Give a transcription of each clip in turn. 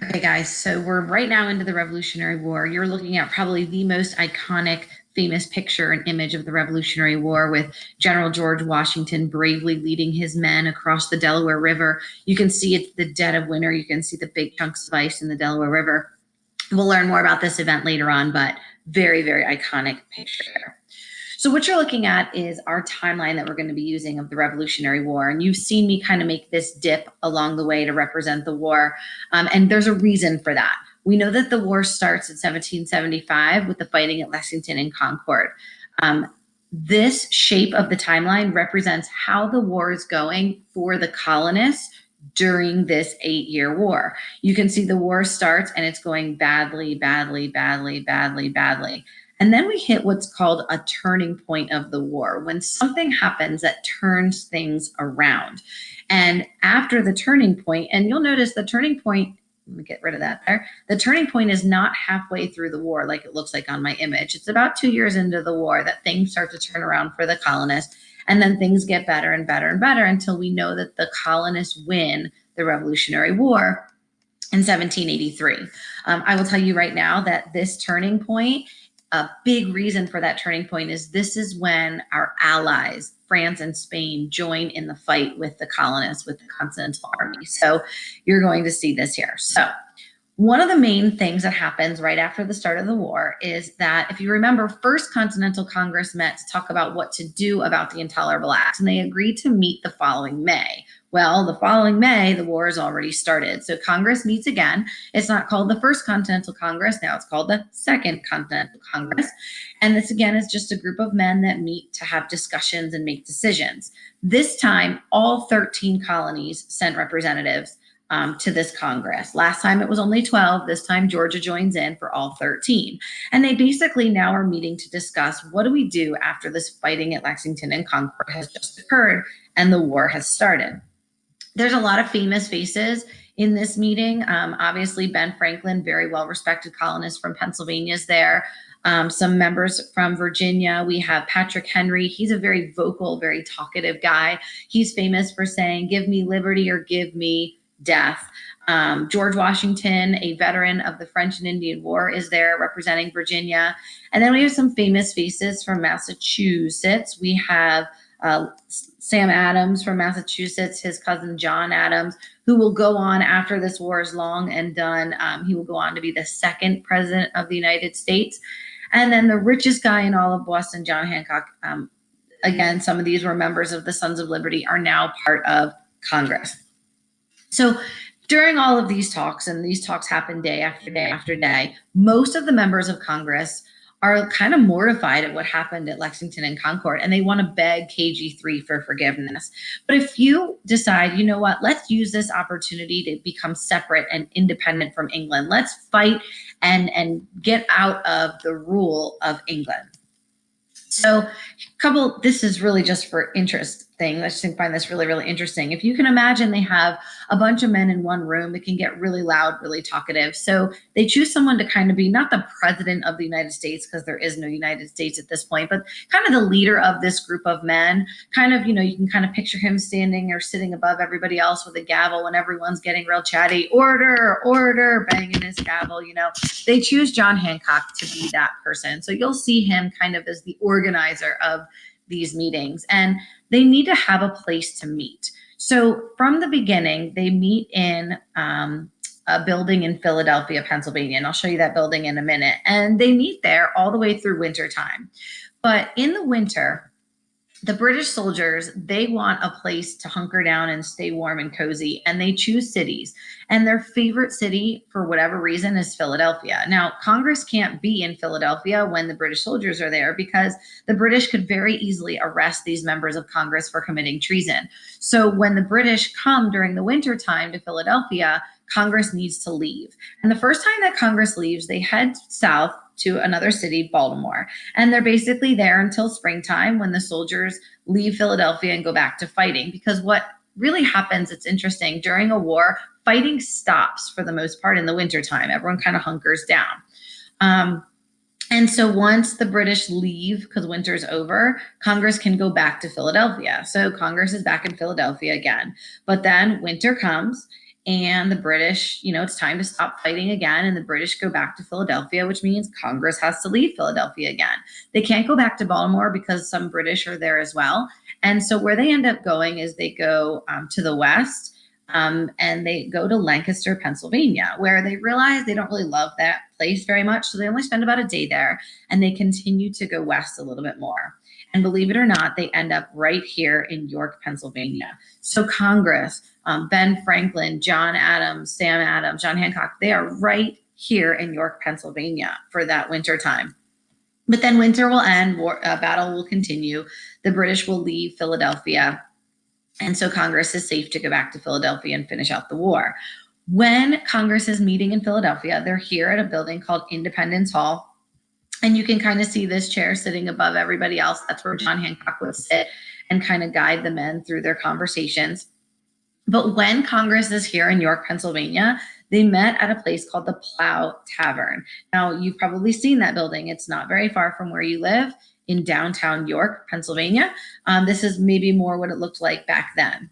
Okay, guys, so we're right now into the Revolutionary War. You're looking at probably the most iconic, famous picture and image of the Revolutionary War with General George Washington bravely leading his men across the Delaware River. You can see it's the dead of winter. You can see the big chunks of ice in the Delaware River. We'll learn more about this event later on, but very, very iconic picture. So what you're looking at is our timeline that we're going to be using of the Revolutionary War. And you've seen me kind of make this dip along the way to represent the war. And there's a reason for that. We know that the war starts in 1775 with the fighting at Lexington and Concord. This shape of the timeline represents how the war is going for the colonists during this 8-year war. You can see the war starts and it's going badly, badly, badly, badly, badly. And then we hit what's called a turning point of the war, when something happens that turns things around. And after the turning point, and you'll notice the turning point, let me get rid of that there. The turning point is not halfway through the war like it looks like on my image. It's about 2 years into the war that things start to turn around for the colonists. And then things get better and better and better until we know that the colonists win the Revolutionary War in 1783. I will tell you right now that this turning point, a big reason for that turning point is this is when our allies, France and Spain, join in the fight with the colonists, with the Continental Army. So you're going to see this here. So one of the main things that happens right after the start of the war is that, if you remember, First Continental Congress met to talk about what to do about the Intolerable Acts, and they agreed to meet the following May. Well, the following May, the war has already started. So Congress meets again. It's not called the First Continental Congress. Now it's called the Second Continental Congress. And this, again, is just a group of men that meet to have discussions and make decisions. This time, all 13 colonies sent representatives to this Congress. Last time it was only 12. This time Georgia joins in for all 13. And they basically now are meeting to discuss, what do we do after this fighting at Lexington and Concord has just occurred and the war has started? There's a lot of famous faces in this meeting. Obviously, Ben Franklin, very well-respected colonist from Pennsylvania, is there. Some members from Virginia. We have Patrick Henry. He's a very vocal, very talkative guy. He's famous for saying, "Give me liberty or give me death." George Washington, a veteran of the French and Indian War, is there representing Virginia. And then we have some famous faces from Massachusetts. We have Sam Adams from Massachusetts, his cousin John Adams, who will go on after this war is long and done. He will go on to be the second president of the United States. And then the richest guy in all of Boston, John Hancock. Again, some of these were members of the Sons of Liberty, are now part of Congress. So during all of these talks, and these talks happen day after day after day, most of the members of Congress are kind of mortified at what happened at Lexington and Concord, and they want to beg KG3 for forgiveness. But if you decide, you know what, let's use this opportunity to become separate and independent from England. Let's fight and get out of the rule of England. So this is really just for interest thing. I just find this really, really interesting. If you can imagine, they have a bunch of men in one room. It can get really loud, really talkative. So they choose someone to kind of be not the president of the United States, because there is no United States at this point, but kind of the leader of this group of men. Kind of, you can kind of picture him standing or sitting above everybody else with a gavel when everyone's getting real chatty. Order, order, banging his gavel. They choose John Hancock to be that person. So you'll see him kind of as the organizer of these meetings, and they need to have a place to meet. So from the beginning, they meet in a building in Philadelphia, Pennsylvania, and I'll show you that building in a minute. And they meet there all the way through winter time. But in the winter, the British soldiers, they want a place to hunker down and stay warm and cozy, and they choose cities. And their favorite city, for whatever reason, is Philadelphia. Now, Congress can't be in Philadelphia when the British soldiers are there, because the British could very easily arrest these members of Congress for committing treason. So when the British come during the winter time to Philadelphia, Congress needs to leave. And the first time that Congress leaves, they head south to another city, Baltimore. And they're basically there until springtime, when the soldiers leave Philadelphia and go back to fighting. Because what really happens, it's interesting, during a war, fighting stops for the most part in the wintertime. Everyone kind of hunkers down. And so once the British leave, because winter's over, Congress can go back to Philadelphia. So Congress is back in Philadelphia again. But then winter comes, And the British, it's time to stop fighting again. And the British go back to Philadelphia, which means Congress has to leave Philadelphia again. They can't go back to Baltimore because some British are there as well. And so where they end up going is they go to the west, and they go to Lancaster, Pennsylvania, where they realize they don't really love that place very much. So they only spend about a day there, and they continue to go west a little bit more. And believe it or not, they end up right here in York, Pennsylvania. So Congress, Ben Franklin, John Adams, Sam Adams, John Hancock, they are right here in York, Pennsylvania for that winter time. But then winter will end, battle will continue. The British will leave Philadelphia. And so Congress is safe to go back to Philadelphia and finish out the war. When Congress is meeting in Philadelphia, they're here at a building called Independence Hall. And you can kind of see this chair sitting above everybody else. That's where John Hancock would sit and kind of guide the men through their conversations. But when Congress is here in York, Pennsylvania, they met at a place called the Plow Tavern. Now, you've probably seen that building. It's not very far from where you live in downtown York, Pennsylvania. This is maybe more what it looked like back then.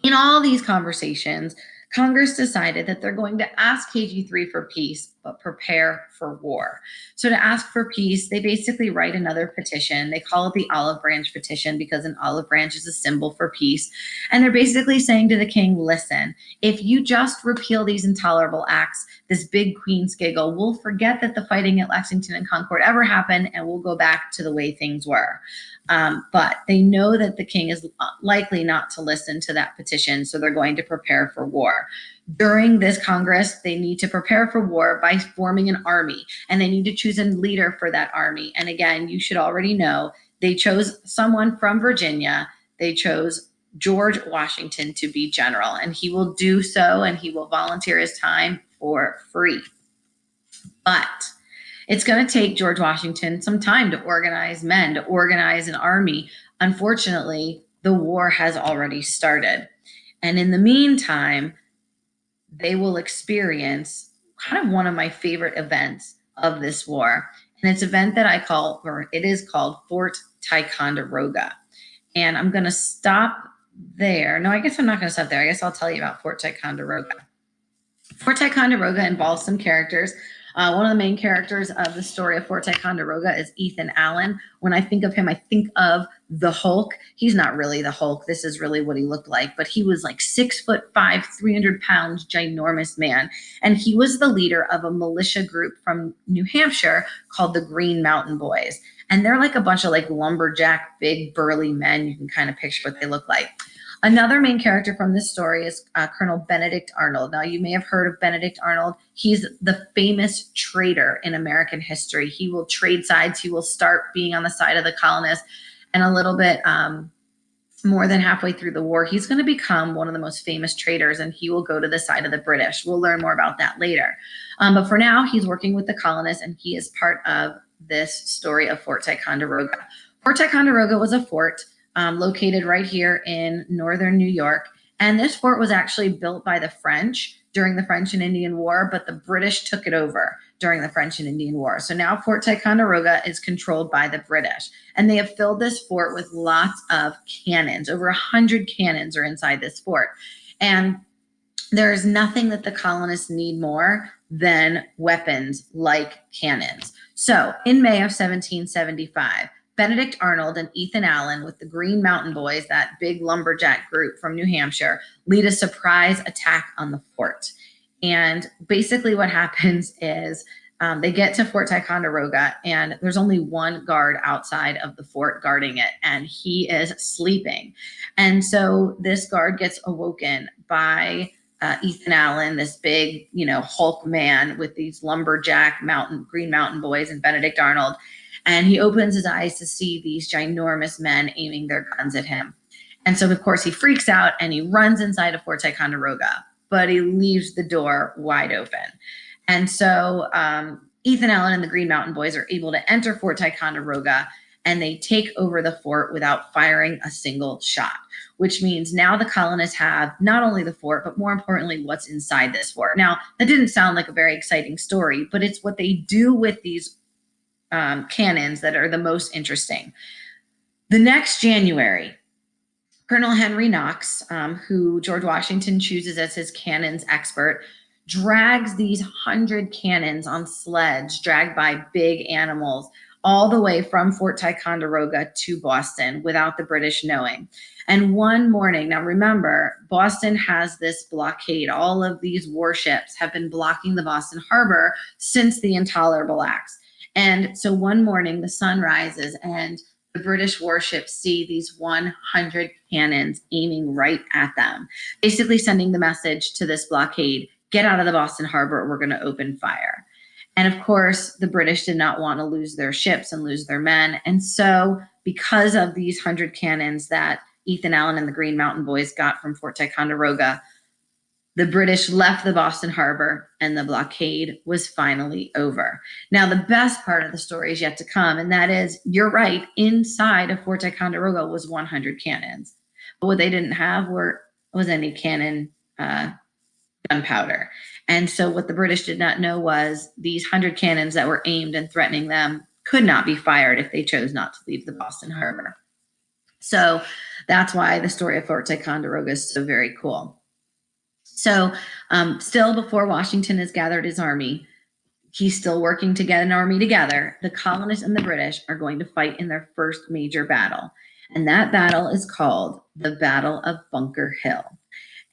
In all these conversations, Congress decided that they're going to ask KG3 for peace, but prepare for war. So to ask for peace, they basically write another petition. They call it the Olive Branch Petition because an olive branch is a symbol for peace. And they're basically saying to the king, listen, if you just repeal these intolerable acts, this big Queen's giggle, we'll forget that the fighting at Lexington and Concord ever happened, and we'll go back to the way things were. But they know that the king is likely not to listen to that petition, so they're going to prepare for war. During this Congress, they need to prepare for war by forming an army, and they need to choose a leader for that army. And again, you should already know they chose someone from Virginia. They chose George Washington to be general, and he will do so, and he will volunteer his time for free. But it's going to take George Washington some time to organize men, to organize an army. Unfortunately, the war has already started. And in the meantime, they will experience kind of one of my favorite events of this war. And it's an event that I call, or it is called Fort Ticonderoga. And I'm going to stop there. No, I guess I'm not going to stop there. I guess I'll tell you about Fort Ticonderoga. Fort Ticonderoga involves some characters. One of the main characters of the story of Fort Ticonderoga is Ethan Allen. When I think of him, I think of the Hulk. He's not really the Hulk. This is really what he looked like, but he was like 6'5", 300 pounds, ginormous man. And he was the leader of a militia group from New Hampshire called the Green Mountain Boys. And they're like a bunch of like lumberjack, big burly men. You can kind of picture what they look like. Another main character from this story is Colonel Benedict Arnold. Now, you may have heard of Benedict Arnold. He's the famous traitor in American history. He will trade sides. He will start being on the side of the colonists, and a little bit more than halfway through the war, he's going to become one of the most famous traitors, and he will go to the side of the British. We'll learn more about that later. But for now, he's working with the colonists, and he is part of this story of Fort Ticonderoga. Fort Ticonderoga was a fort located right here in northern New York. And this fort was actually built by the French during the French and Indian War, but the British took it over during the French and Indian War. So now Fort Ticonderoga is controlled by the British. And they have filled this fort with lots of cannons. Over 100 cannons are inside this fort. And there is nothing that the colonists need more than weapons like cannons. So in May of 1775, Benedict Arnold and Ethan Allen with the Green Mountain Boys, that big lumberjack group from New Hampshire, lead a surprise attack on the fort. And basically what happens is they get to Fort Ticonderoga, and there's only one guard outside of the fort guarding it, and he is sleeping. And so this guard gets awoken by Ethan Allen, this big, Hulk man with these lumberjack Green Mountain Boys and Benedict Arnold. And he opens his eyes to see these ginormous men aiming their guns at him. And so, of course, he freaks out and he runs inside of Fort Ticonderoga, but he leaves the door wide open. And so Ethan Allen and the Green Mountain Boys are able to enter Fort Ticonderoga, and they take over the fort without firing a single shot, which means now the colonists have not only the fort, but more importantly, what's inside this fort. Now, that didn't sound like a very exciting story, but it's what they do with these cannons that are the most interesting. The next January, Colonel Henry Knox, who George Washington chooses as his cannons expert, drags these 100 cannons on sleds dragged by big animals all the way from Fort Ticonderoga to Boston without the British knowing. And one morning, now remember, Boston has this blockade. All of these warships have been blocking the Boston Harbor since the Intolerable Acts. And so one morning, the sun rises and the British warships see these 100 cannons aiming right at them, basically sending the message to this blockade, get out of the Boston Harbor or we're going to open fire. And of course, the British did not want to lose their ships and lose their men. And so because of these 100 cannons that Ethan Allen and the Green Mountain Boys got from Fort Ticonderoga, the British left the Boston Harbor and the blockade was finally over. Now, the best part of the story is yet to come, and that is, you're right, inside of Fort Ticonderoga was 100 cannons. But what they didn't have was any cannon gunpowder. And so what the British did not know was these 100 cannons that were aimed and threatening them could not be fired if they chose not to leave the Boston Harbor. So that's why the story of Fort Ticonderoga is so very cool. So still before Washington has gathered his army, he's still working to get an army together. The colonists and the British are going to fight in their first major battle. And that battle is called the Battle of Bunker Hill.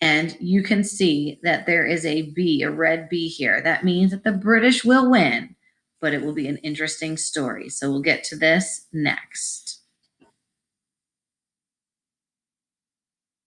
And you can see that there is a B, a red B here. That means that the British will win, but it will be an interesting story. So we'll get to this next.